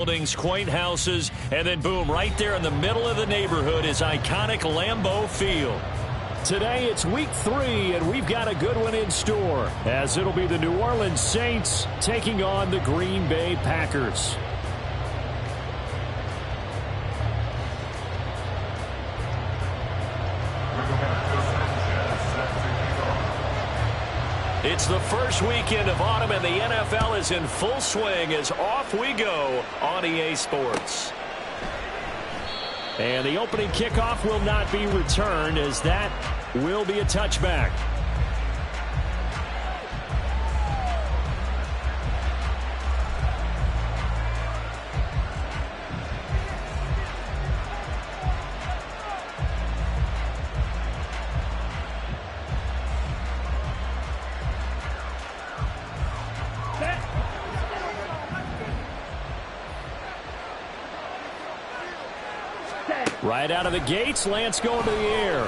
Buildings, quaint houses, and then boom, right there in the middle of the neighborhood is iconic Lambeau Field. Today it's week 3, and we've got a good one in store, as it'll be the New Orleans Saints taking on the Green Bay Packers. It's the first weekend of autumn, and the NFL is in full swing as off we go on EA Sports. And the opening kickoff will not be returned, as that will be a touchback. Right out of the gates, Lance going to the air.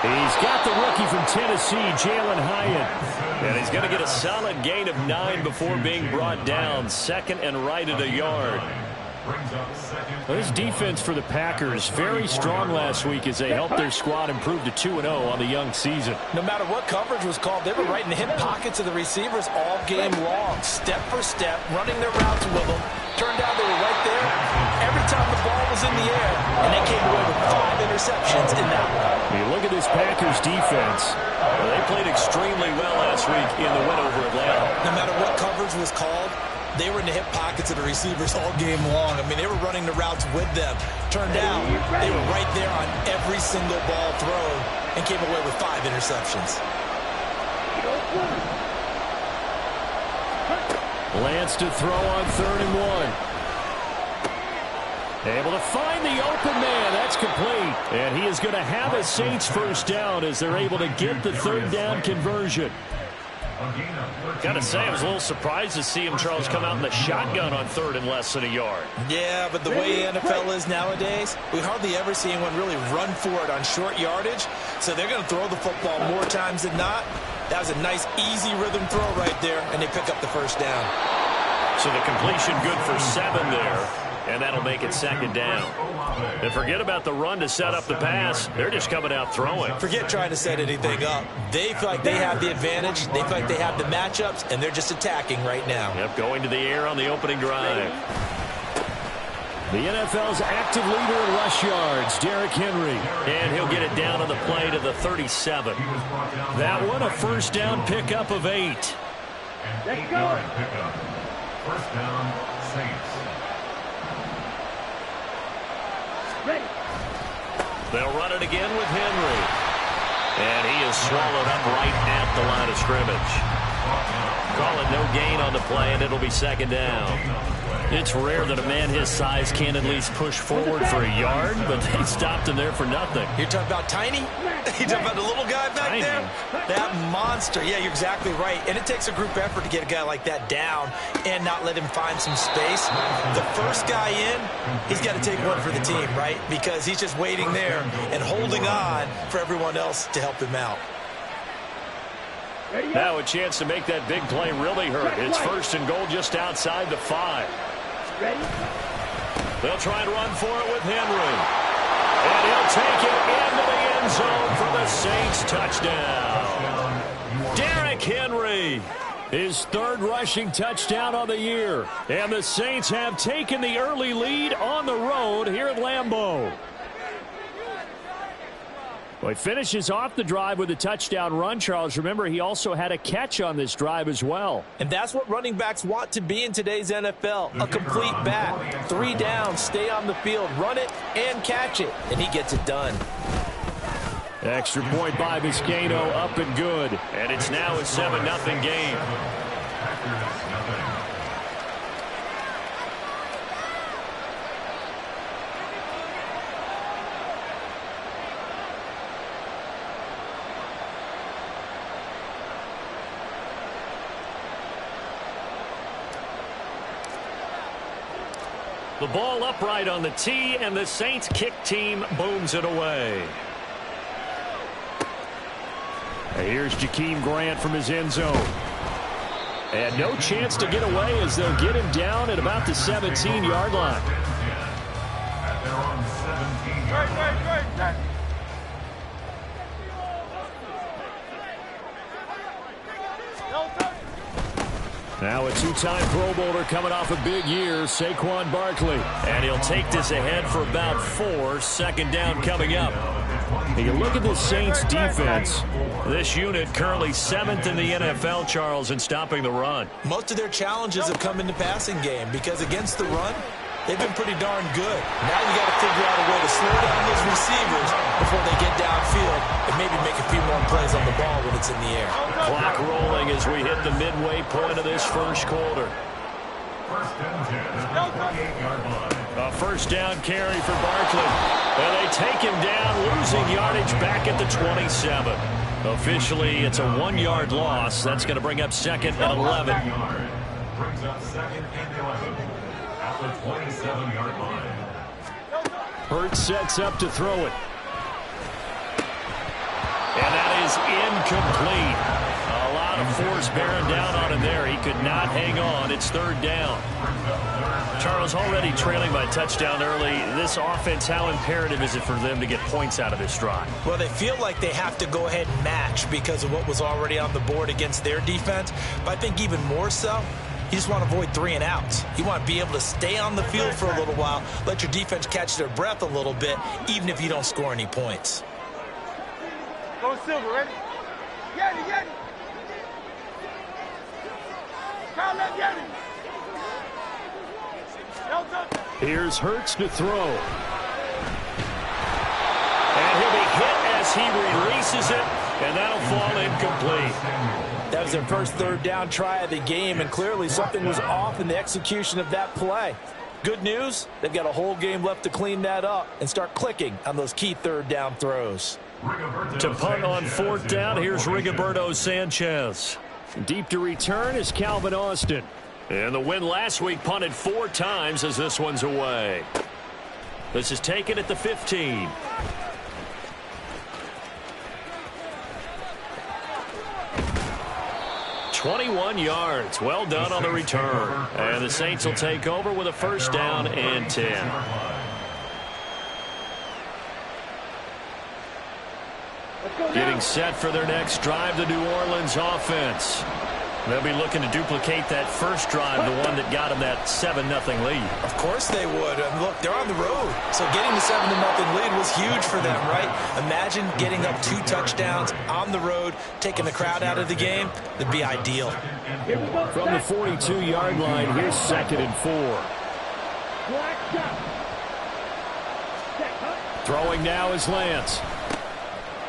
He's got the rookie from Tennessee, Jalen Hyatt. And he's going to get a solid gain of 9 before being brought down. Second and right at a yard. Well, this defense for the Packers, very strong last week as they helped their squad improve to 2-0 on the young season. No matter what coverage was called, they were right in the hip pockets of the receivers all game long. Step for step, running their routes with them. Turned out they were right there every time the ball was in the air, and they came away with 5 interceptions in that one. You look at this Packers defense. Well, they played extremely well last week in the win over Atlanta. No matter what coverage was called, they were in the hip pockets of the receivers all game long. I mean, they were running the routes with them. Turned out they were right there on every single ball thrown and came away with 5 interceptions. Lance to throw on 3rd and 1. Able to find the open man. That's complete. And he is going to have a Saints first down as they're able to get the 3rd down conversion. Got to say, I was a little surprised to see him, Charles, come out in the shotgun on 3rd and less than a yard. Yeah, but the way the NFL is nowadays, we hardly ever see anyone really run for it on short yardage. So they're going to throw the football more times than not. That was a nice, easy rhythm throw right there, and they pick up the first down. So the completion good for 7 there, and that'll make it 2nd down. And forget about the run to set up the pass. They're just coming out throwing. Forget trying to set anything up. They feel like they have the advantage. They feel like they have the matchups, and they're just attacking right now. Yep, going to the air on the opening drive. The NFL's active leader in rush yards, Derrick Henry. And he'll get it down on the play to the 37. That one a first down pickup of 8. Let's go. First down, Saints. Ready. They'll run it again with Henry. And he is swallowed up right at the line of scrimmage. Call it no gain on the play, and it'll be 2nd down. It's rare that a man his size can at least push forward for a yard, but they stopped him there for nothing. You're talking about Tiny? You're talking about the little guy back Tiny. there? That monster. Yeah, you're exactly right. And it takes a group effort to get a guy like that down and not let him find some space. The first guy in, he's got to take one for the team, right? Because he's just waiting there and holding on for everyone else to help him out. Now a chance to make that big play really hurt. It's 1st and goal just outside the 5. Ready? They'll try and run for it with Henry. And he'll take it into the end zone for the Saints touchdown. Derrick Henry, his 3rd rushing touchdown on the year. And the Saints have taken the early lead on the road here at Lambeau. Well, he finishes off the drive with a touchdown run, Charles. Remember, he also had a catch on this drive as well. And that's what running backs want to be in today's NFL, a complete back. 3 downs, stay on the field, run it, and catch it. And he gets it done. Extra point by Vizcaino, up and good. And it's now a 7-0 game. The ball upright on the tee, and the Saints kick team booms it away. Here's Jakeem Grant from his end zone. And no chance to get away as they'll get him down at about the 17-yard line. At their own 17-yard line. Now a two-time Pro Bowler coming off a big year, Saquon Barkley. And he'll take this ahead for about 4. Second down coming up. And you look at the Saints defense. This unit currently 7th in the NFL, Charles, in stopping the run. Most of their challenges have come in the passing game because against the run, they've been pretty darn good. Now you got to figure out a way to slow down those receivers before they get downfield and maybe make a few more plays on the ball when it's in the air. Clock rolling as we hit the midway point of this first quarter. First and 10 at the 28-yard line. A first down carry for Barkley. And they take him down, losing yardage back at the 27. Officially, it's a 1-yard loss. That's going to bring up second and 11. Brings up second and 11 at the 27-yard line. Hurts sets up to throw it. And that is incomplete. A lot of force bearing down on him there. He could not hang on. It's third down. Charles, already trailing by touchdown early. This offense, how imperative is it for them to get points out of this drive? Well, they feel like they have to go ahead and match because of what was already on the board against their defense. But I think even more so, you just want to avoid 3 and outs. You want to be able to stay on the field for a little while, let your defense catch their breath a little bit, even if you don't score any points. Go Silver, ready? Get it, get it. Kyle, let get it. Here's Hurts to throw. And he'll be hit as he releases it, and that'll fall incomplete. That was their first third down try of the game, and clearly something was off in the execution of that play. Good news, they've got a whole game left to clean that up and start clicking on those key third down throws. To punt on fourth down, here's Rigoberto Sanchez. Deep to return is Calvin Austin. And the win last week punted 4 times as this one's away. This is taken at the 15. "21 yards. Well done on the return. And the Saints will take over with a first down and 10. Getting set for their next drive, the New Orleans offense. They'll be looking to duplicate that first drive, the one that got them that 7-0 lead. Of course they would. Look, they're on the road. So getting the 7-0 lead was huge for them, right? Imagine getting up 2 touchdowns on the road, taking the crowd out of the game. That'd be ideal. From the 42-yard line, here's second and 4. Throwing now is Lance.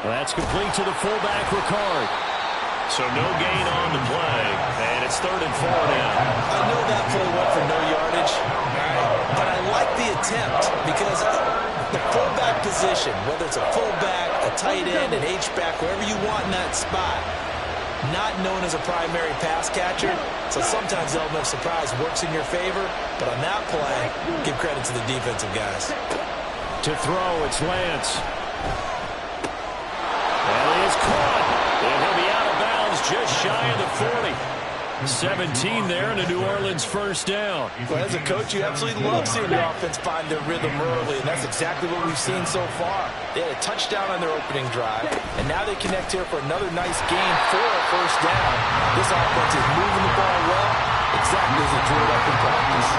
That's complete to the fullback, Ricard. So no gain on the play, and it's 3rd and 4 now. I know that play went for no yardage, but I like the attempt because the fullback position, whether it's a fullback, a tight end, an H-back, wherever you want in that spot, not known as a primary pass catcher, so sometimes the element of surprise works in your favor, but on that play, give credit to the defensive guys. To throw, it's Lance. And he is caught. And he'll be out of bounds just shy of the 40. 17 there and a New Orleans first down. Well, as a coach, you absolutely love seeing your offense find their rhythm early, and that's exactly what we've seen so far. They had a touchdown on their opening drive, and now they connect here for another nice game for a first down. This offense is moving the ball well, exactly as it drew up in practice.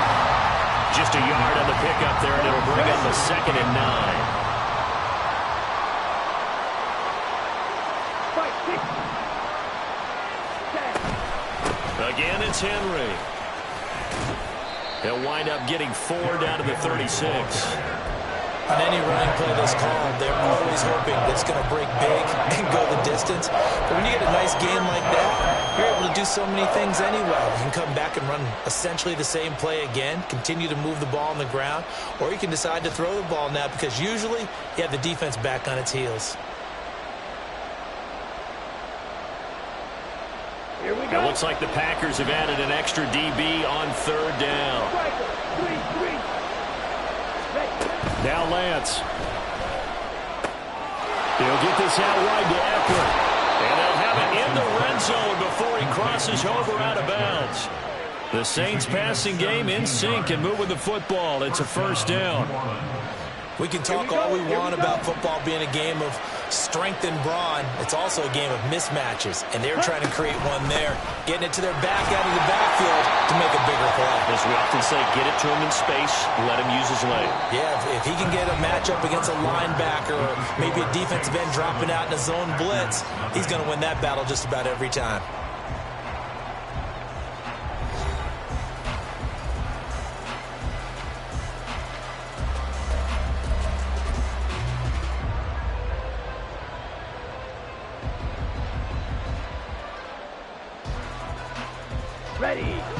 Just a yard on the pickup there, and it'll bring up the 2nd and 9. Again, it's Henry. He'll wind up getting 4 down to the 36. On any running play that's called, they're always hoping that it's going to break big and go the distance. But when you get a nice game like that, you're able to do so many things anyway. You can come back and run essentially the same play again, continue to move the ball on the ground, or you can decide to throw the ball now because usually you have the defense back on its heels. It looks like the Packers have added an extra DB on 3rd down. Now Lance. He'll get this out wide to Eckler. And they'll have it in the red zone before he crosses over out of bounds. The Saints passing game in sync and moving the football. It's a first down. We can talk all we want about football being a game of strength and brawn. It's also a game of mismatches, and they're trying to create one there, getting it to their back out of the backfield to make a bigger play. As we often say, get it to him in space, let him use his leg. Yeah, if he can get a matchup against a linebacker or maybe a defensive end dropping out in a zone blitz, he's going to win that battle just about every time.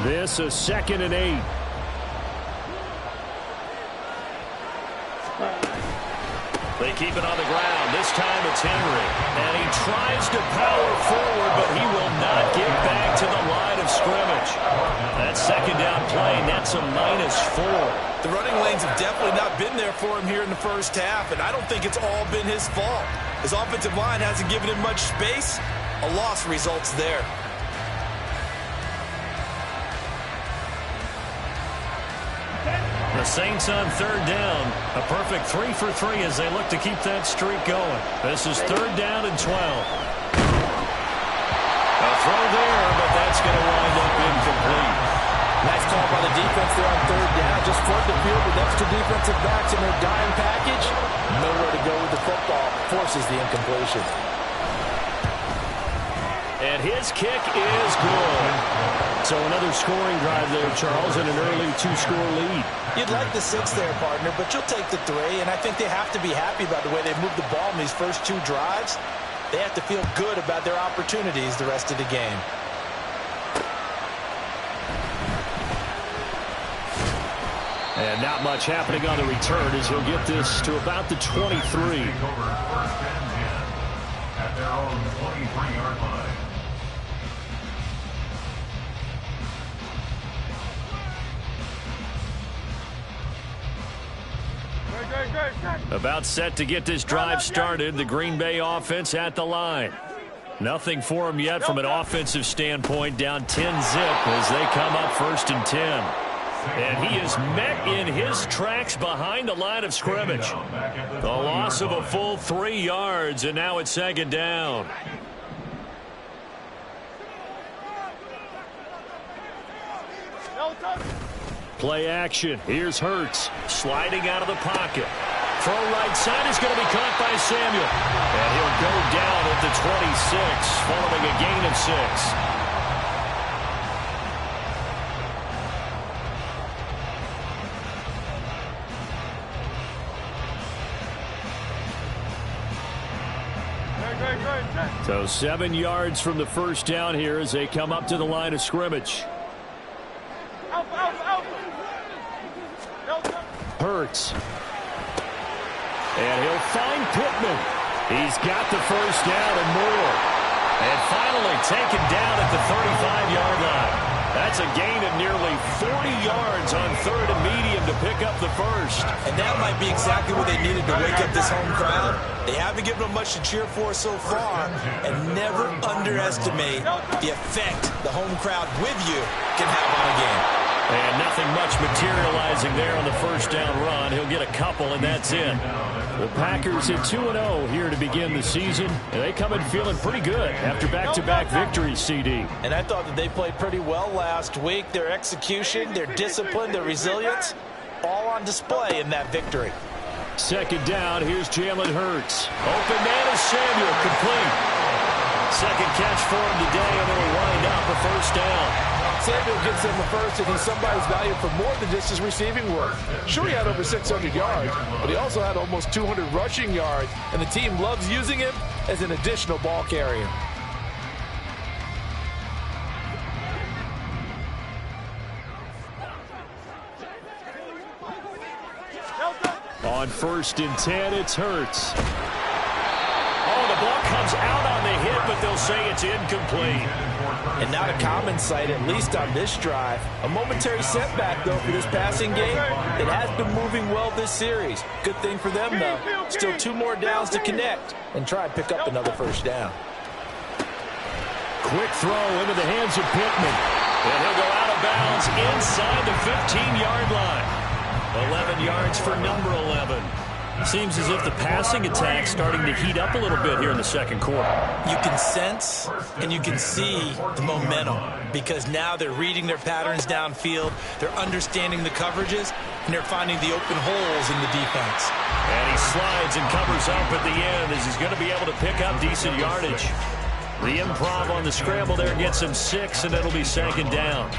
This is 2nd and 8. They keep it on the ground. This time it's Henry. And he tries to power forward, but he will not get back to the line of scrimmage. That second down play, that's a -4. The running lanes have definitely not been there for him here in the first half, and I don't think it's all been his fault. His offensive line hasn't given him much space. A loss results there. The Saints on third down. A perfect 3 for 3 as they look to keep that streak going. This is 3rd down and 12. A throw there, but that's going to wind up incomplete. Nice call by the defense there on 3rd down. Just flood the field with extra defensive backs in their dime package. Nowhere to go with the football. Forces the incompletion. And his kick is good. So another scoring drive there, Charles, and an early 2-score lead. You'd like the 6 there, partner, but you'll take the 3, and I think they have to be happy about the way they've moved the ball in these first 2 drives. They have to feel good about their opportunities the rest of the game. And not much happening on the return as he'll get this to about the 23. Take over 1st and 10 at their own 23-yard line. About set to get this drive started. The Green Bay offense at the line. Nothing for them yet from an offensive standpoint. Down 10-zip as they come up 1st and 10. And he is met in his tracks behind the line of scrimmage. The loss of a full 3 yards, and now it's 2nd down. Play action. Here's Hurts. Sliding out of the pocket. Throw right side is going to be caught by Samuel. And he'll go down at the 26 following a gain of 6. So 7 yards from the first down here as they come up to the line of scrimmage. Hurts. And he'll find Pittman. He's got the first down and more. And finally taken down at the 35-yard line. That's a gain of nearly 40 yards on 3rd and medium to pick up the first. And that might be exactly what they needed to wake up this home crowd. They haven't given them much to cheer for so far. And never underestimate the effect the home crowd with you can have on a game. And nothing much materializing there on the first down run. He'll get a couple, and that's it. The Packers at 2-0 here to begin the season. And they come in feeling pretty good after back-to-back victories, CD. And I thought that they played pretty well last week. Their execution, their discipline, their resilience, all on display in that victory. 2nd down, here's Jalen Hurts. Open man is Samuel, complete. Second catch for him today, and it'll wind up a first down. Samuel gets him the first, and he's somebody's valued for more than just his receiving work. Sure, he had over 600 yards, but he also had almost 200 rushing yards, and the team loves using him as an additional ball carrier. On 1st and 10, it's Hurts. Oh, the ball comes out on the hit, but they'll say it's incomplete. And not a common sight, at least on this drive. A momentary setback, though, for this passing game. It has been moving well this series. Good thing for them, though. Still 2 more downs to connect and try and pick up another first down. quick throw into the hands of Pittman. And he'll go out of bounds inside the 15-yard line. 11 yards for number 11. Seems as if the passing attack's starting to heat up a little bit here in the second quarter. You can sense and you can see the momentum because now they're reading their patterns downfield, they're understanding the coverages, and they're finding the open holes in the defense. And he slides and covers up at the end as he's going to be able to pick up decent yardage. The improv on the scramble there gets him 6, and it'll be second down.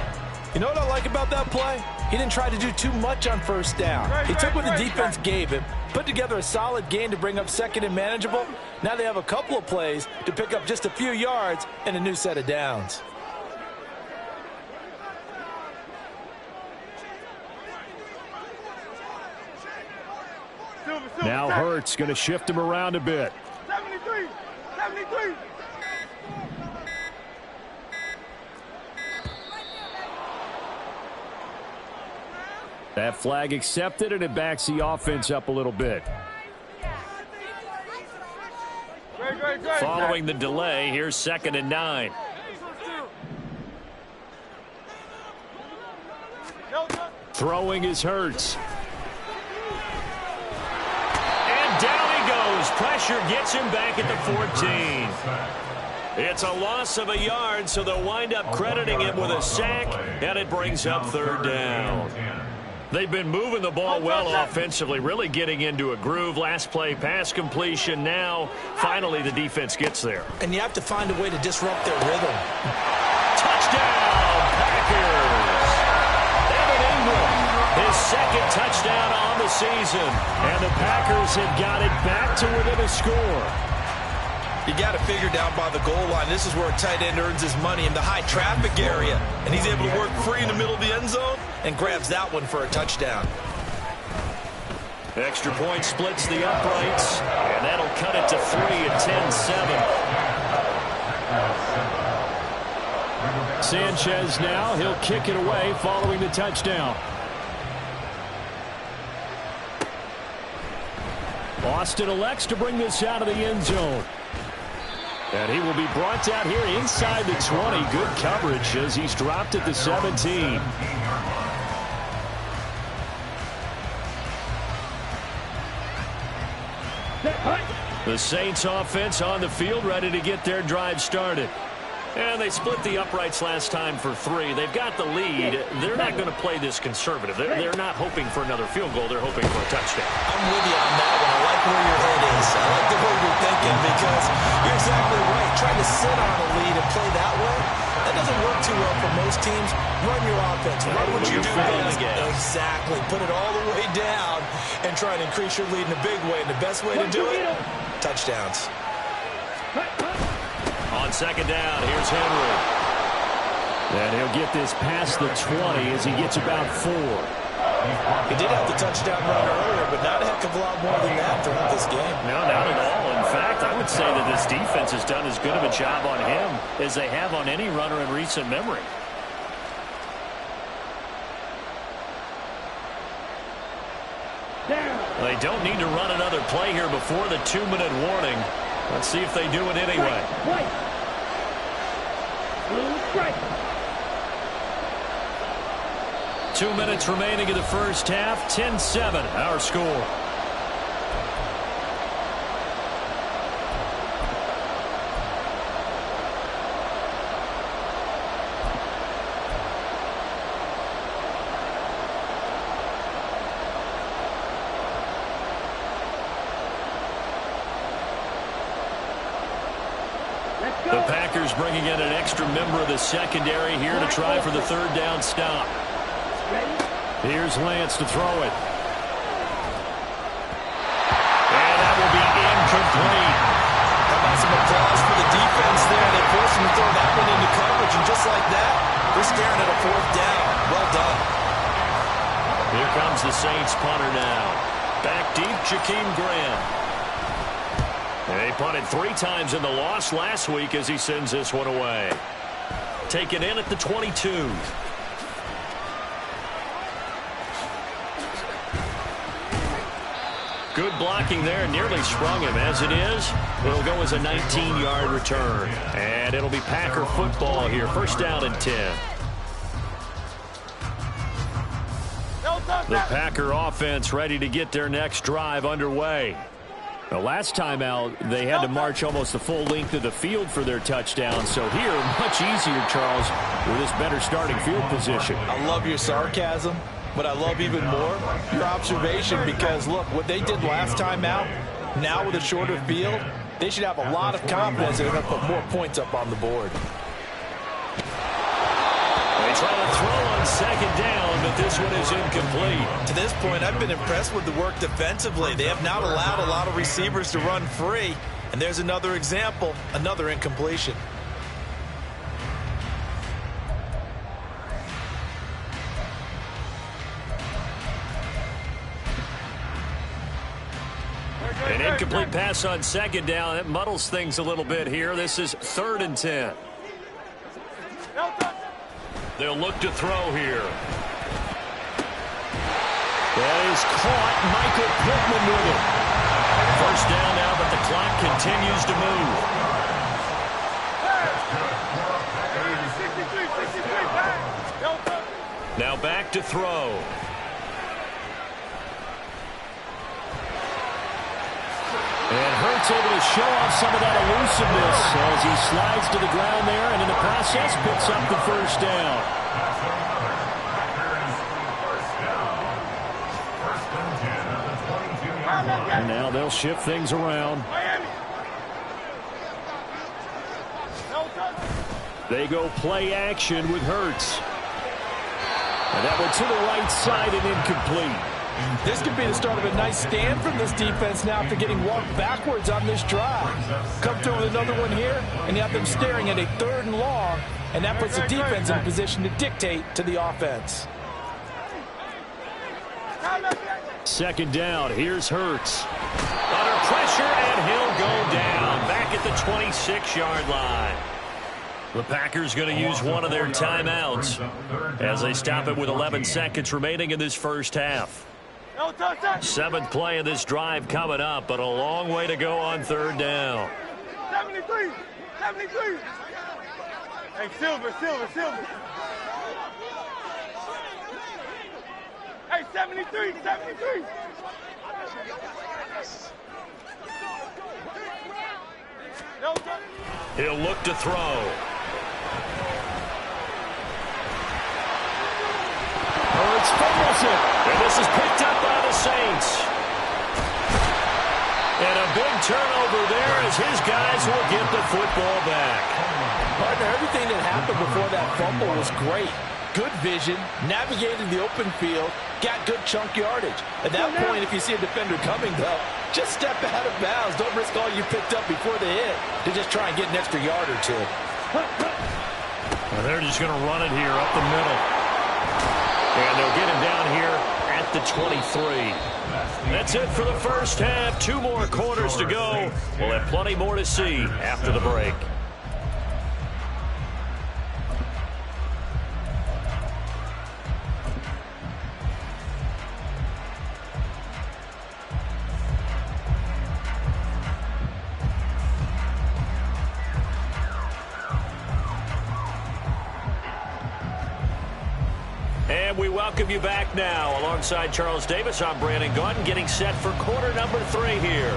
You know what I like about that play? He didn't try to do too much on first down. He took what the defense gave him, put together a solid gain to bring up second and manageable. Now they have a couple of plays to pick up just a few yards and a new set of downs. Now Hurts going to shift him around a bit. 73. That flag accepted, and it backs the offense up a little bit. Following the delay, here's 2nd and 9. Throwing is Hurts. And down he goes. Pressure gets him back at the 14. It's a loss of a yard, so they'll wind up crediting him with a sack, and it brings up 3rd down. They've been moving the ball well offensively, really getting into a groove. Last play, pass completion. Now, finally, the defense gets there. And you have to find a way to disrupt their rhythm. Touchdown, Packers! Evan Ingram, his 2nd touchdown on the season. And the Packers have got it back to within a score. You got to figure down by the goal line. This is where a tight end earns his money in the high traffic area. And he's able to work free in the middle of the end zone and grabs that one for a touchdown. Extra point splits the uprights, and that'll cut it to 3 at 10-7. Sanchez now, he'll kick it away following the touchdown. Austin elects to bring this out of the end zone. And he will be brought down here inside the 20. Good coverage as he's dropped at the 17. The Saints offense on the field, ready to get their drive started. And they split the uprights last time for 3. They've got the lead. They're not going to play this conservative. They're not hoping for another field goal. They're hoping for a touchdown. I'm with you on that one. I like where your head is. I like the way you're thinking because you're exactly right. Trying to sit on a lead and play that way, that doesn't work too well for most teams. Run your offense. Run what you do best. Exactly. Put it all the way down and try and increase your lead in a big way. And the best way to do it, touchdowns. On 2nd down, here's Henry. And he'll get this past the 20 as he gets about 4. He did have the touchdown run earlier, but not a heck of a lot more than that throughout this game. No, not at all. In fact, I would say that this defense has done as good of a job on him as they have on any runner in recent memory. They don't need to run another play here before the 2-minute warning. Let's see if they do it anyway. 2 minutes remaining in the first half. 10-7, our score. The Packers bringing in an extra member of the secondary here to try for the 3rd down stop. Here's Lance to throw it. And that will be incomplete. How about some applause for the defense there? They forced him to throw that one into coverage, and just like that, they're staring at a 4th down. Well done. Here comes the Saints punter now. Back deep, Jakeem Graham. They punted 3 times in the loss last week as he sends this one away. Taken in at the 22. Good blocking there, nearly sprung him. As it is, it'll go as a 19-yard return. And it'll be Packer football here. First down and 10. The Packer offense ready to get their next drive underway. The last time out, they had to march almost the full length of the field for their touchdown. So here, much easier, Charles, with this better starting field position. I love your sarcasm, but I love even more your observation because, look, what they did last time out, now with a shorter field, they should have a lot of confidence they're going to put more points up on the board. They try to throw on second down, but this one is incomplete. To this point, I've been impressed with the work defensively. They have not allowed a lot of receivers to run free. And there's another example, another incompletion. An incomplete pass on second down. That muddles things a little bit here. This is 3rd and 10. They'll look to throw here. That is caught. Michael Pittman with it. First down now, but the clock continues to move. Now back to throw. And Hurts able to show off some of that elusiveness as he slides to the ground there and in the process picks up the first down. And now they'll shift things around. They go play action with Hurts. And that one to the right side and incomplete. This could be the start of a nice stand from this defense now after getting walked backwards on this drive. Come through with another one here, and you have them staring at a 3rd and long, and that puts the defense in a position to dictate to the offense. Second down, here's Hurts. Under pressure, and he'll go down back at the 26-yard line. The Packers going to use one of their timeouts as they stop it with 11 seconds remaining in this first half. 7th play of this drive coming up, but a long way to go on 3rd down. 73. Hey, Silver. Hey, 73. He'll look to throw. Hurts fumbles it. And this is picked up by the Saints. And a big turnover there as his guys will get the football back. Partner, everything that happened before that fumble was great. Good vision, navigated the open field, got good chunk yardage. At that point, if you see a defender coming, though, just step out of bounds. Don't risk all you picked up before the hit to just try and get an extra yard or two. Well, they're just going to run it here up the middle. And they'll get him down here at the 23. That's it for the first half. 2 more quarters to go. We'll have plenty more to see after the break. And we welcome you back now. Alongside Charles Davis, I'm Brandon Gaudin, getting set for quarter number 3 here.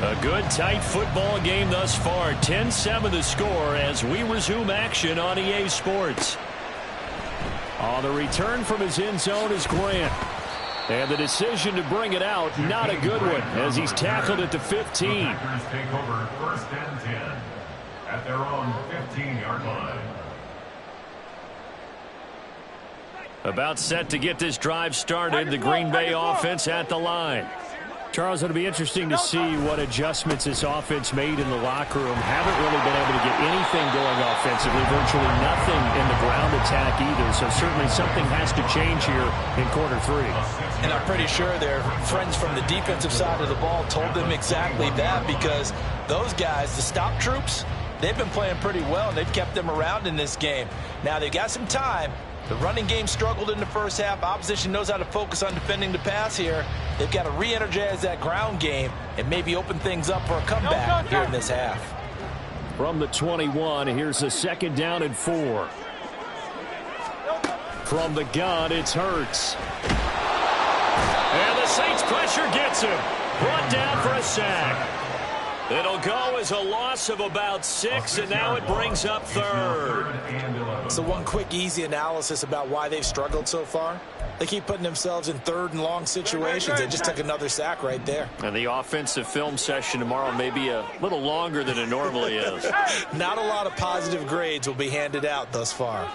A good, tight football game thus far. 10-7 the score as we resume action on EA Sports. On the return from his end zone is Grant. And the decision to bring it out, not a good one, as he's tackled at the 15. Packers take over 1st and 10 at their own 15-yard line. About set to get this drive started. The Green Bay offense at the line. Charles, it'll be interesting to see what adjustments this offense made in the locker room. Haven't really been able to get anything going offensively. Virtually nothing in the ground attack either. So certainly something has to change here in quarter 3. And I'm pretty sure their friends from the defensive side of the ball told them exactly that, because those guys, the stop troops, they've been playing pretty well, and they've kept them around in this game. Now, they've got some time, The running game struggled in the first half. Opposition knows how to focus on defending the pass here. They've got to re-energize that ground game and maybe open things up for a comeback here in this half. From the 21, here's a 2nd down and 4. From the gun, it's Hurts. And the Saints pressure gets him. Brought down for a sack. It'll go as a loss of about 6, and now it brings up 3rd. So one quick, easy analysis about why they've struggled so far. They keep putting themselves in 3rd and long situations. They just took another sack right there. And the offensive film session tomorrow may be a little longer than it normally is. Not a lot of positive grades will be handed out thus far.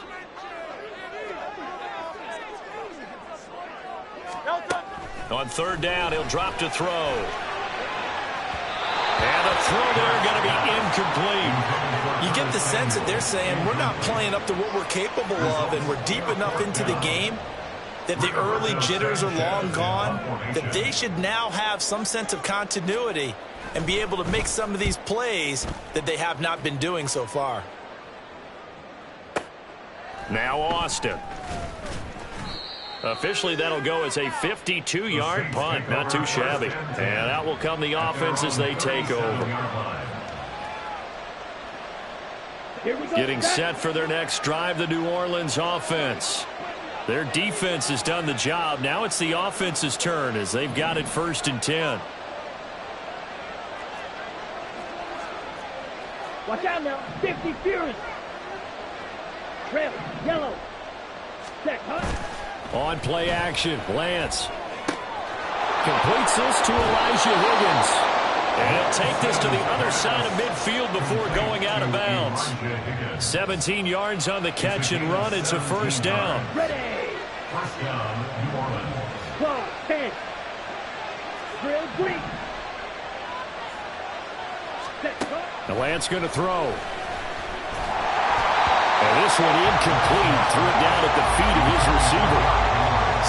On 3rd down, he'll drop to throw. And the throw there going to be incomplete. You get the sense that they're saying we're not playing up to what we're capable of, and we're deep enough into the game that the early jitters are long gone, that they should now have some sense of continuity and be able to make some of these plays that they have not been doing so far. Now Austin. Officially, that'll go as a 52-yard punt. Not too shabby. And out will come the offense as they take over. Getting set for their next drive, the New Orleans offense. Their defense has done the job. Now it's the offense's turn as they've got it 1st and 10. Watch out now. 50 Fury. Red, yellow. Set, huh? On play action, Lance completes this to Elijah Higgins. And he'll take this to the other side of midfield before going out of bounds. 17 yards on the catch and run. It's a 1st down. Ready. 1st down, New Orleans. 12, 10. Drill green. Set, huh? Lance going to throw. And this one incomplete. Threw it down at the feet of his receiver.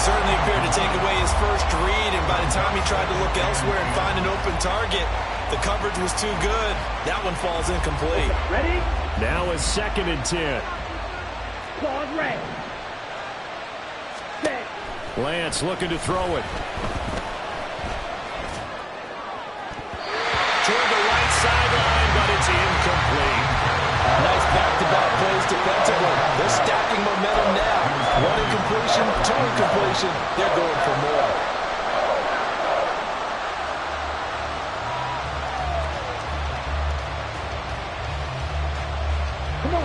Certainly appeared to take away his first read, and by the time he tried to look elsewhere and find an open target, the coverage was too good. That one falls incomplete. Ready? Now a 2nd and 10. Claws red. Set. Lance looking to throw it. Toward the right sideline, but it's incomplete. Nice back-to-back plays defensively. They're stacking momentum now. 1 incompletion, 2 incompletion. They're going for more.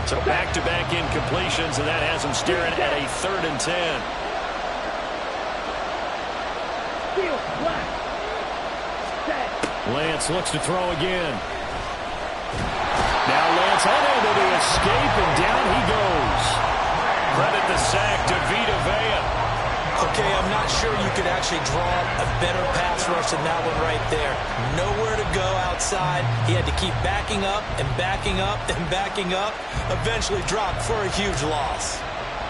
So back-to-back incompletions, and that has them staring at a 3rd and 10. Field, black. Set. Lance looks to throw again. Now Lance unable to escape, and down he goes. Credit the sack to Vita Vea. Okay, I'm not sure you could actually draw a better pass rush than that one right there. Nowhere to go outside. He had to keep backing up and backing up and backing up. Eventually dropped for a huge loss.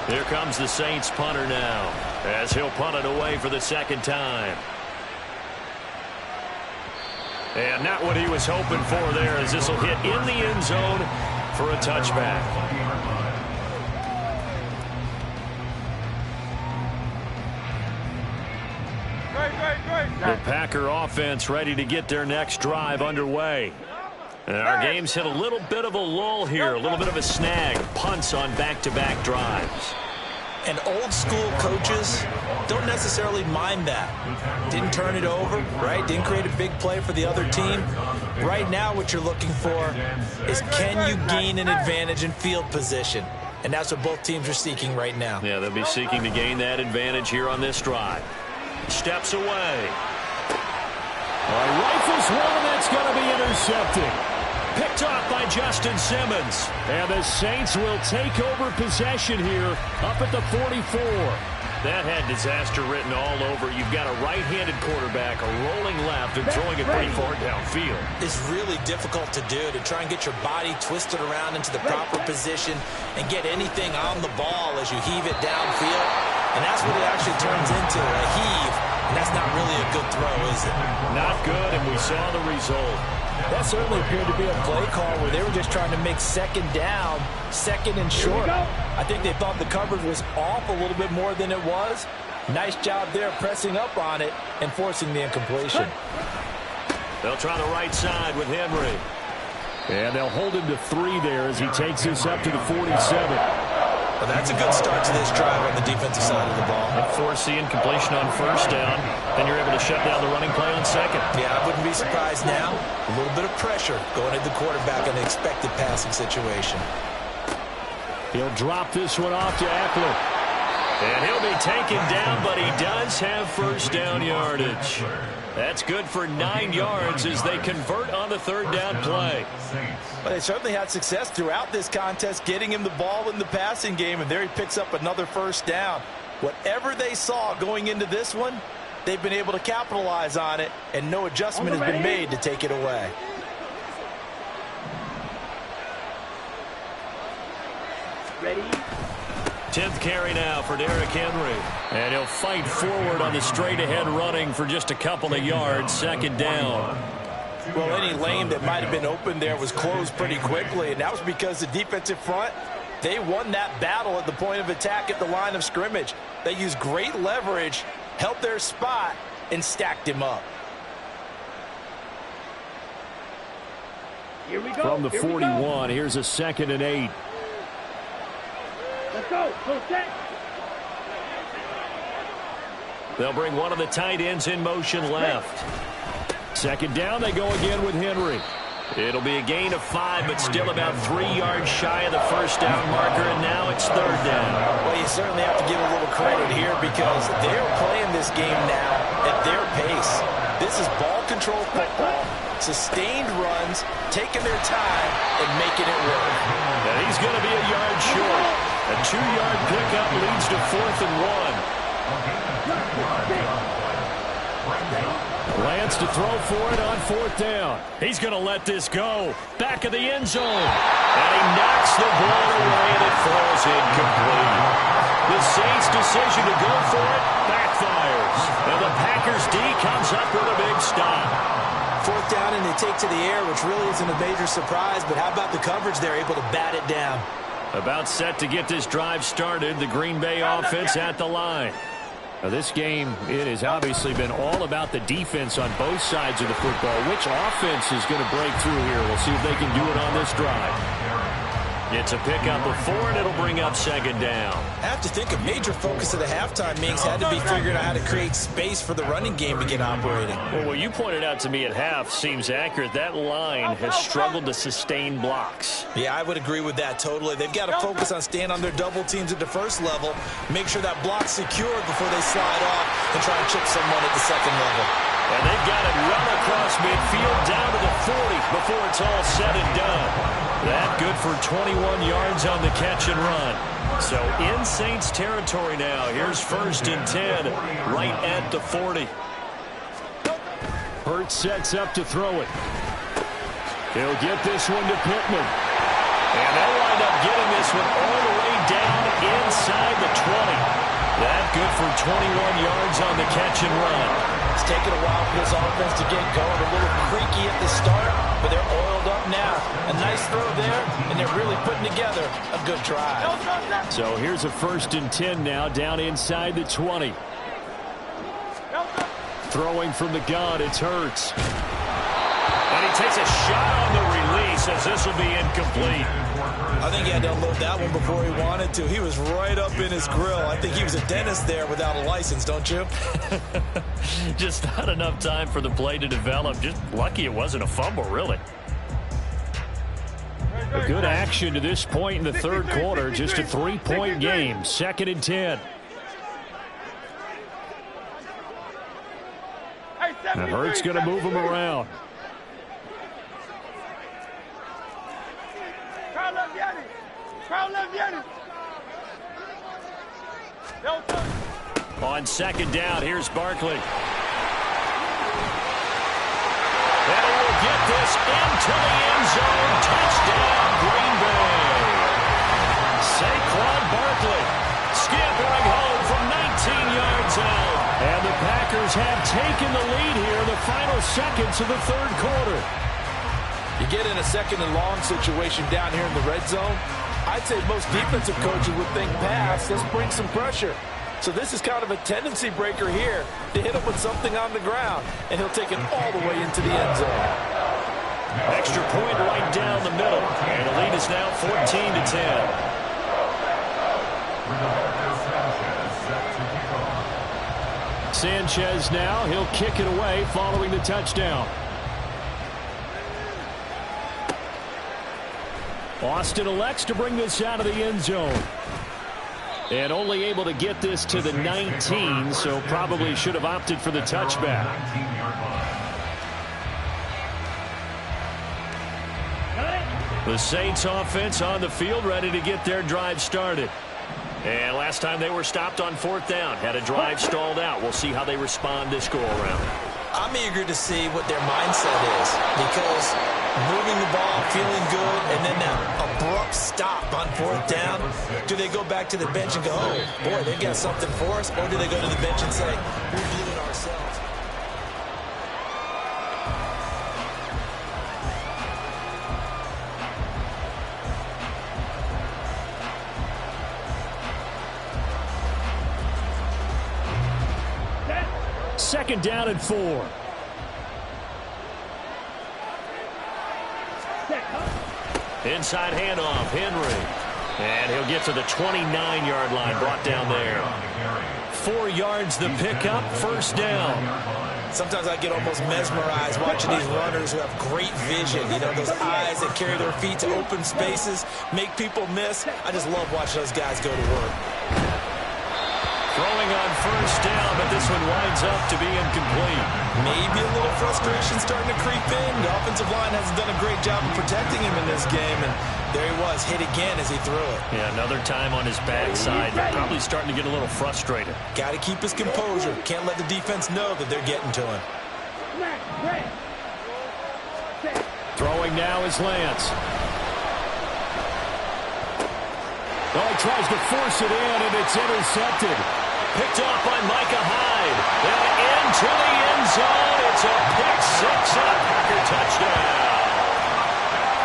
Here comes the Saints punter now, as he'll punt it away for the 2nd time. And not what he was hoping for there, as this will hit in the end zone for a touchback. The Packer offense ready to get their next drive underway. And our game's hit a little bit of a lull here, a little bit of a snag. Punts on back-to-back drives. And old school coaches don't necessarily mind that. Didn't turn it over, right? Didn't create a big play for the other team. Right now what you're looking for is, can you gain an advantage in field position? And that's what both teams are seeking right now. Yeah, they'll be seeking to gain that advantage here on this drive. Steps away. Rifles one, that's going to be intercepted. Picked off by Justin Simmons. And the Saints will take over possession here up at the 44. That had disaster written all over. You've got a right-handed quarterback, a rolling left, and throwing it pretty far downfield. It's really difficult to do, to try and get your body twisted around into the proper position and get anything on the ball as you heave it downfield. And that's what it actually turns into, a heave. And that's not really a good throw, is it? Not good, and we saw the result. That certainly appeared to be a play call where they were just trying to make second down, second and short. I think they thought the coverage was off a little bit more than it was. Nice job there pressing up on it and forcing the incompletion. They'll try the right side with Henry. And they'll hold him to 3 there as he takes this up to the 47. Well, that's a good start to this drive on the defensive side of the ball. And force the incompletion on first down. Then you're able to shut down the running play on second. Yeah, I wouldn't be surprised now. A little bit of pressure going at the quarterback in the expected passing situation. He'll drop this one off to Eckler. And he'll be taken down, but he does have first down yardage. That's good for 9 yards as they convert on the third down play. Well, they certainly had success throughout this contest getting him the ball in the passing game, and there he picks up another first down. Whatever they saw going into this one, they've been able to capitalize on it, and no adjustment has been made to take it away. Ready? 10th carry now for Derrick Henry. And he'll fight forward on the straight-ahead running for just a couple of yards, second down. Well, any lane that might have been open there was closed pretty quickly, and that was because the defensive front, they won that battle at the point of attack at the line of scrimmage. They used great leverage, held their spot, and stacked him up. Here we go. From the Here we 41, here's a 2nd and 8. Let's go. Full set. They'll bring one of the tight ends in motion left. Second down, they go again with Henry. It'll be a gain of 5, but still about 3 yards shy of the first down marker, and now it's third down. Well, you certainly have to give a little credit here because they're playing this game now at their pace. This is ball control football, sustained runs, taking their time, and making it work. And he's going to be a yard short. A 2-yard pickup leads to 4th and 1. Lance to throw for it on 4th down. He's going to let this go. Back of the end zone. And he knocks the ball away, and it falls incomplete. The Saints' decision to go for it backfires. And the Packers D comes up with a big stop. 4th down, and they take to the air, which really isn't a major surprise, but how about the coverage? They're able to bat it down. About set to get this drive started. The Green Bay offense at the line. Now this game, it has obviously been all about the defense on both sides of the football. Which offense is going to break through here? We'll see if they can do it on this drive. It's a pickup of 4, and it'll bring up second down. I have to think a major focus of the halftime meetings had to be figuring out how to create space for the running game to get operating. Well, what you pointed out to me at half seems accurate. That line has struggled to sustain blocks. Yeah, I would agree with that totally. They've got to focus on staying on their double teams at the first level, make sure that block's secured before they slide off and try and chip someone at the second level. And they've got it well across midfield down to the 40 before it's all said and done. That good for 21 yards on the catch and run. So in Saints territory now. Here's 1st and 10 right at the 40. Hurts sets up to throw it. He'll get this one to Pittman. And they'll wind up getting this one all the way down inside the 20. That good for 21 yards on the catch and run. It's taken a while for this offense to get going. A little creaky at the start, but they're oiled up now. A nice throw there, and they're really putting together a good drive. So here's a 1st and 10 now, down inside the 20. Throwing from the gun, it's Hurts. And he takes a shot on the release as this will be incomplete. I think he had to unload that one before he wanted to. He was right up in his grill. I think he was a dentist there without a license, don't you? Just not enough time for the play to develop. Just lucky it wasn't a fumble, really. A good action to this point in the third quarter. Just a 3-point game. 2nd and 10. And Hurts going to move him around. On second down, here's Barkley. And he will get this into the end zone. Touchdown, Green Bay. Saquon Barkley scampering home from 19 yards out. And the Packers have taken the lead here in the final seconds of the third quarter. You get in a second and long situation down here in the red zone, I'd say most defensive coaches would think pass, let's bring some pressure. So this is kind of a tendency breaker here to hit him with something on the ground, and he'll take it all the way into the end zone. Extra point right down the middle, and the lead is now 14-10. Sanchez now, he'll kick it away following the touchdown. Austin elects to bring this out of the end zone. And only able to get this to the 19, so probably should have opted for the touchback. The Saints offense on the field, ready to get their drive started. And last time they were stopped on 4th down, had a drive stalled out. We'll see how they respond this go-around. I'm eager to see what their mindset is, because moving the ball, feeling good, and then that abrupt stop on 4th down, do they go back to the bench and go, oh, boy, they've got something for us, or do they go to the bench and say, we blew it ourselves? Second down and 4. Inside handoff, Henry. And he'll get to the 29-yard line, brought down there. 4 yards the pickup, first down. Sometimes I get almost mesmerized watching these runners who have great vision. You know, those eyes that carry their feet to open spaces, make people miss. I just love watching those guys go to work. Throwing on first down, but this one winds up to be incomplete. Maybe a little frustration starting to creep in. The offensive line hasn't done a great job of protecting him in this game, and there he was, hit again as he threw it. Yeah, another time on his backside. Probably starting to get a little frustrated. Got to keep his composure. Can't let the defense know that they're getting to him. Throwing now is Lance. Oh, he tries to force it in, and it's intercepted. Picked off by Micah Hyde. And into the end zone. It's a pick six and a Packer touchdown.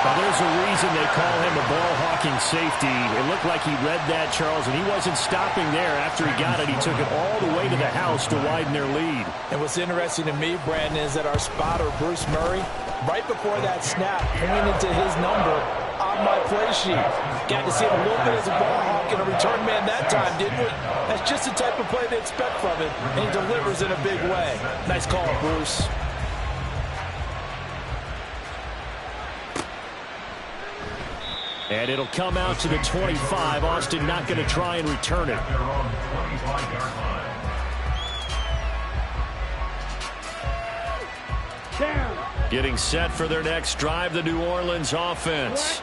Now, there's a reason they call him a ball-hawking safety. It looked like he read that, Charles, and he wasn't stopping there. After he got it, he took it all the way to the house to widen their lead. And what's interesting to me, Brandon, is that our spotter, Bruce Murray, right before that snap, pointed to his number on my play sheet. Got to see him a little bit as a ball hawk and a return man that time, didn't we? That's just the type of play they expect from him, and he delivers in a big way. Nice call, Bruce. And it'll come out to the 25. Austin not going to try and return it. Getting set for their next drive, the New Orleans offense.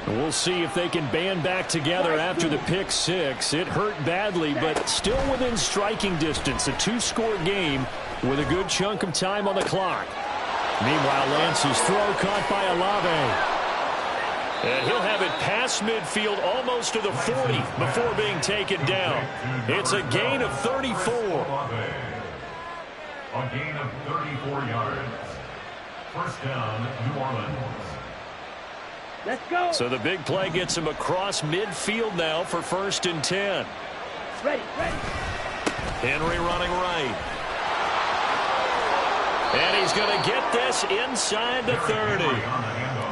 And we'll see if they can band back together after the pick six. It hurt badly, but still within striking distance. A 2-score game with a good chunk of time on the clock. Meanwhile, Lance's throw caught by Olave. And he'll have it past midfield almost to the 40 before being taken down. It's a gain of 34. A gain of 34 yards. First down, New Orleans. Let's go. So the big play gets him across midfield now for 1st and 10. Ready. Henry running right. And he's going to get this inside the 30.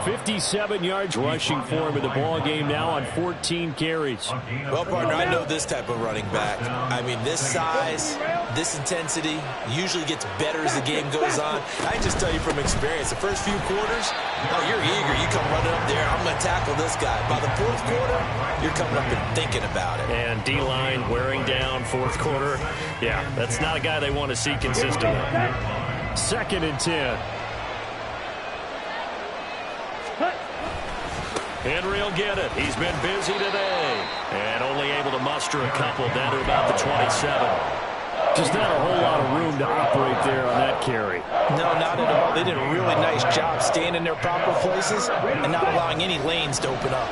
57 yards rushing for him in the ball game now on 14 carries. Well, partner, I know this type of running back. I mean, this size, this intensity usually gets better as the game goes on. I can just tell you from experience, the first few quarters, oh, you're eager. You come running up there, I'm going to tackle this guy. By the 4th quarter, you're coming up and thinking about it. And D-line wearing down 4th quarter. Yeah, that's not a guy they want to see consistently. 2nd and 10. Henry will get it. He's been busy today. And only able to muster a couple down to about the 27. Just not a whole lot of room to operate there on that carry. No, not at all. They did a really nice job staying in their proper places and not allowing any lanes to open up.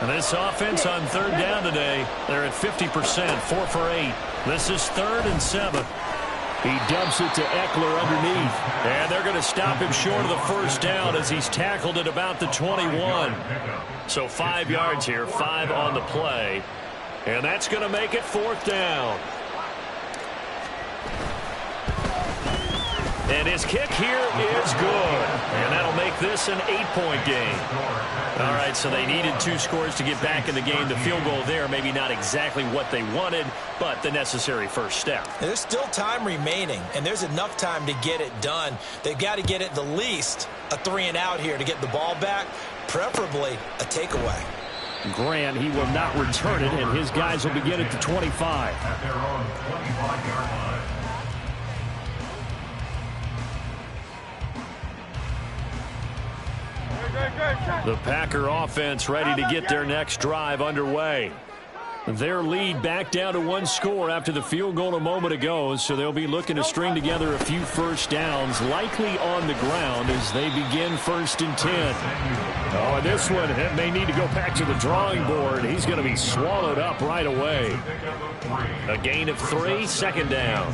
And this offense on 3rd down today, they're at 50%, 4 for 8. This is 3rd and 7. He dumps it to Eckler underneath. And they're going to stop him short of the first down as he's tackled at about the 21. So 5 yards here, 5 on the play. And that's going to make it 4th down. And his kick here is good. And that'll make this an 8-point game. All right, so they needed 2 scores to get back in the game. The field goal there, maybe not exactly what they wanted, but the necessary first step. There's still time remaining, and there's enough time to get it done. They've got to get at the least a 3-and-out here to get the ball back, preferably a takeaway. Grant, he will not return it, and his guys will begin at the 25. At their own 25-yard line. The Packer offense ready to get their next drive underway. Their lead back down to 1 score after the field goal a moment ago, so they'll be looking to string together a few first downs, likely on the ground as they begin 1st and 10. Oh, and this one may need to go back to the drawing board. He's going to be swallowed up right away. A gain of 3, 2nd down.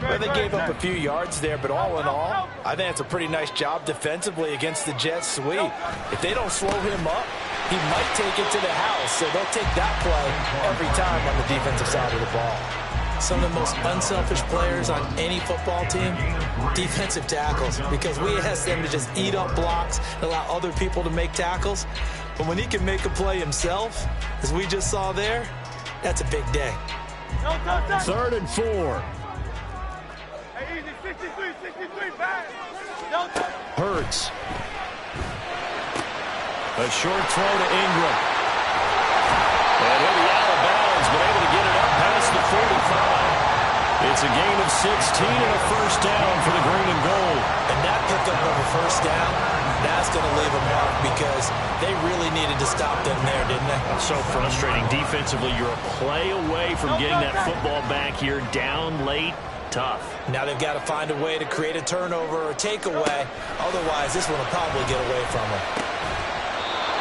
Well, they gave up a few yards there, but all in all, I think it's a pretty nice job defensively against the Jets sweep. If they don't slow him up, he might take it to the house, so they'll take that play every time on the defensive side of the ball. Some of the most unselfish players on any football team, defensive tackles, because we ask them to just eat up blocks and allow other people to make tackles. But when he can make a play himself, as we just saw there, that's a big day. 3rd and 4. Hey, easy, 63, back. Hurts. A short throw to Ingram. And he'll be out of bounds, but able to get it up past the 45. It's a gain of 16 and a first down for the green and gold. And that pickup of a first down, that's going to leave a mark because they really needed to stop them there, didn't they? So frustrating defensively. You're a play away from getting that football back here, down late. Tough. Now they've got to find a way to create a turnover or takeaway. Otherwise, this one will probably get away from them.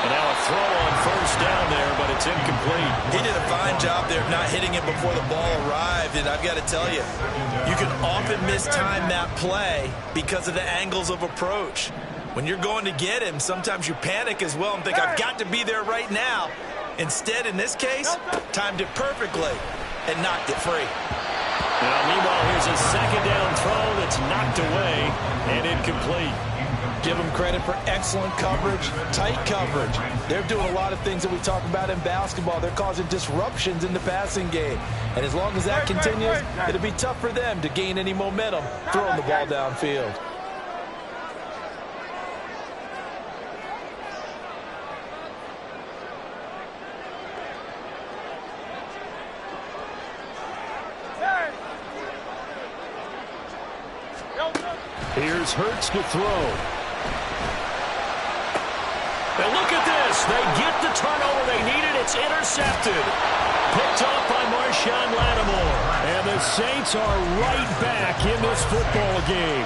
And now a throw on first down there, but it's incomplete. He did a fine job there of not hitting it before the ball arrived, and I've got to tell you, you can often mistime that play because of the angles of approach. When you're going to get him, sometimes you panic as well and think, I've got to be there right now. Instead, in this case, timed it perfectly and knocked it free. Now, meanwhile, here's a 2nd down throw that's knocked away and incomplete. Give them credit for excellent coverage, tight coverage. They're doing a lot of things that we talk about in basketball. They're causing disruptions in the passing game. And as long as that continues, it'll be tough for them to gain any momentum throwing the ball downfield. Here's Hurts to throw. And look at this. They get the turnover they needed. It's intercepted. Picked off by Marshawn Lattimore. And the Saints are right back in this football game.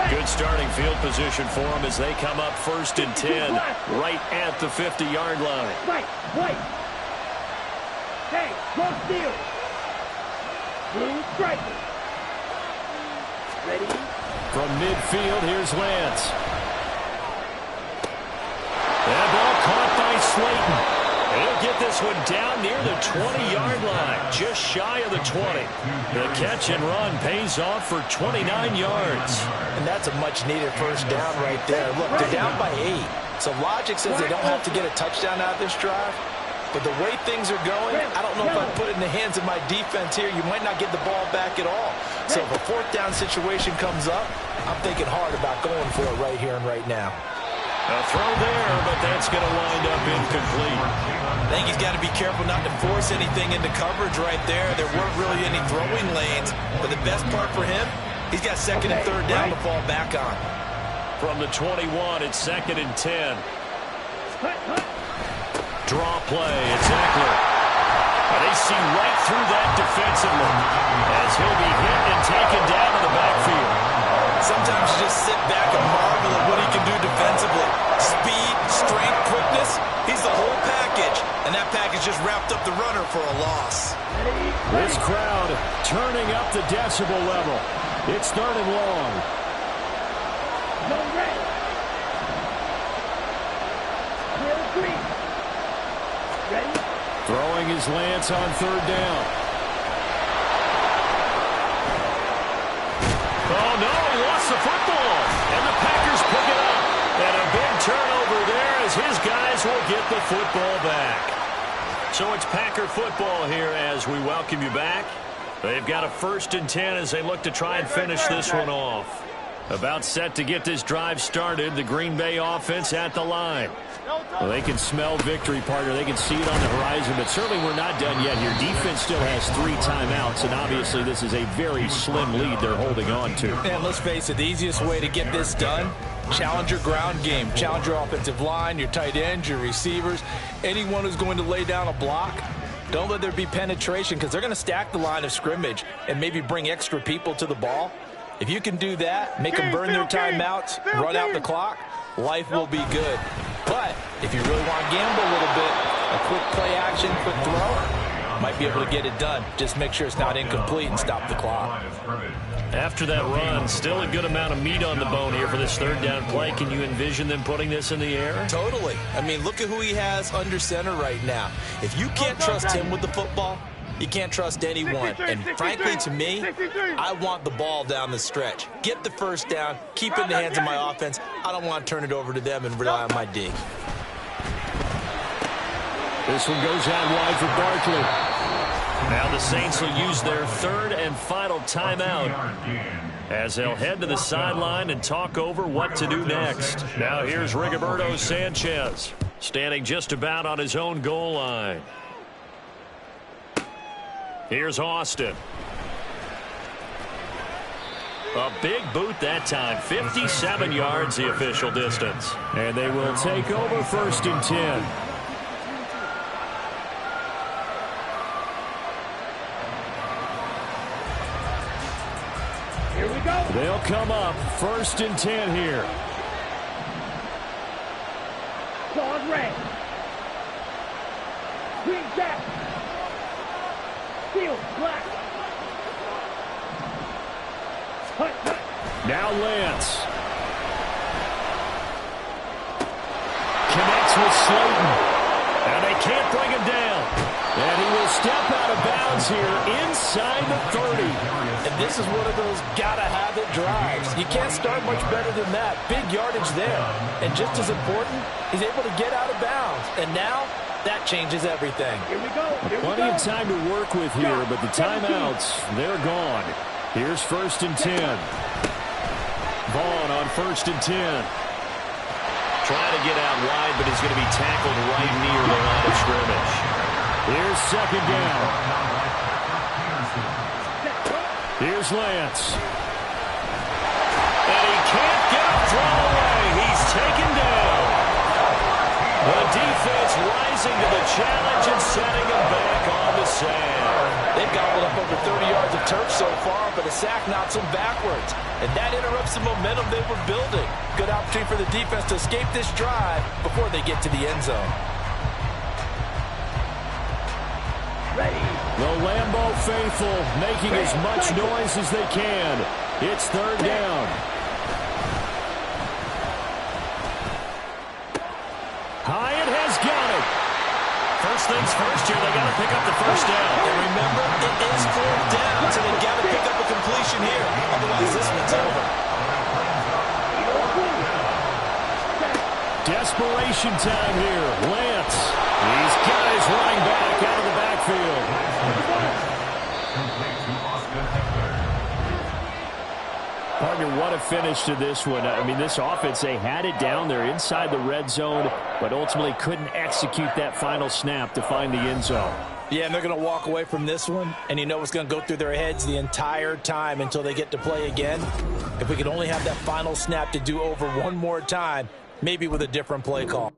Good starting field position for them as they come up 1st and 10, right at the 50-yard line. Right. Hey, go steal. Blue striker. Ready? From midfield, here's Lance. That ball caught by Slayton. He'll get this one down near the 20-yard line, just shy of the 20. The catch and run pays off for 29 yards. And that's a much-needed first down right there. Look, they're down by 8. So logic says they don't have to get a touchdown out of this drive. But the way things are going, I don't know if I'd put it in the hands of my defense here. You might not get the ball back at all. So if a 4th down situation comes up, I'm thinking hard about going for it right here and right now. A throw there, but that's going to wind up incomplete. I think he's got to be careful not to force anything into coverage right there. There weren't really any throwing lanes. But the best part for him, he's got 2nd and 3rd down to fall back on. From the 21, it's 2nd and 10. Draw play, it's Eckler. And they see right through that defensively as he'll be hit and taken down in the backfield. Sometimes you just sit back and marvel at what he can do defensively. Speed, strength, quickness, he's the whole package. And that package just wrapped up the runner for a loss. This crowd turning up the decibel level. It's 3rd and long. Throwing his Lance on 3rd down. Oh, no, he lost the football. And the Packers pick it up. And a big turnover there as his guys will get the football back. So it's Packer football here as we welcome you back. They've got a 1st and 10 as they look to try and finish this one off. About set to get this drive started. The Green Bay offense at the line. Well, they can smell victory, partner. They can see it on the horizon, but certainly we're not done yet here. Defense still has 3 timeouts, and obviously this is a very slim lead they're holding on to. And let's face it, the easiest way to get this done, challenge your ground game. Challenge your offensive line, your tight ends, your receivers, anyone who's going to lay down a block. Don't let there be penetration because they're going to stack the line of scrimmage and maybe bring extra people to the ball. If you can do that, make them burn their timeouts, run out the clock, life will be good. But if you really want to gamble a little bit, a quick play action, quick throw, might be able to get it done. Just make sure it's not incomplete and stop the clock. After that run, still a good amount of meat on the bone here for this 3rd down play. Can you envision them putting this in the air? Totally. I mean, look at who he has under center right now. If you can't trust him with the football, you can't trust anyone. And frankly, to me, I want the ball down the stretch. Get the 1st down, keep it in the hands of my offense. I don't want to turn it over to them and rely on my D. This one goes out wide for Barkley. Now the Saints will use their 3rd and final timeout as they'll head to the sideline and talk over what to do next. Now here's Rigoberto Sanchez standing just about on his own goal line. Here's Austin. A big boot that time. 57 yards the official distance. And they will take over 1st and 10. Here we go. They'll come up 1st and 10 here. Claws red. Green jack. Steel black. Hut, hut. Now Lance. Connects with Slayton. And they can't bring him down. And he will step out of bounds here inside the 30. And this is one of those gotta-have-it drives. You can't start much better than that. Big yardage there. And just as important, he's able to get out of bounds. And now, that changes everything. Here we go. Here we Plenty go. of time to work with here, but the timeouts, they're gone. Here's 1st and 10. Vaughn on 1st and 10. Trying to get out wide, but he's going to be tackled right near the line of scrimmage. Here's 2nd down. Here's Lance. And he can't get a throw away. He's taken down. The defense rising to the challenge and setting him back on the sand. They've gobbled up over 30 yards of turf so far, but a sack knocks them backwards. And that interrupts the momentum they were building. Good opportunity for the defense to escape this drive before they get to the end zone. Ready. The Lambeau faithful making as much noise as they can. It's 3rd down. Hyatt has got it. First things first here, they got to pick up the 1st down. And remember, it is 4th down, so they got to pick up a completion here. Otherwise, this one's over. Desperation time here. Lance. He's got his running back out of the backfield. Partner, what a finish to this one. I mean, this offense, they had it down there inside the red zone, but ultimately couldn't execute that final snap to find the end zone. Yeah, and they're going to walk away from this one, and you know what's going to go through their heads the entire time until they get to play again. If we could only have that final snap to do over one more time, maybe with a different play call.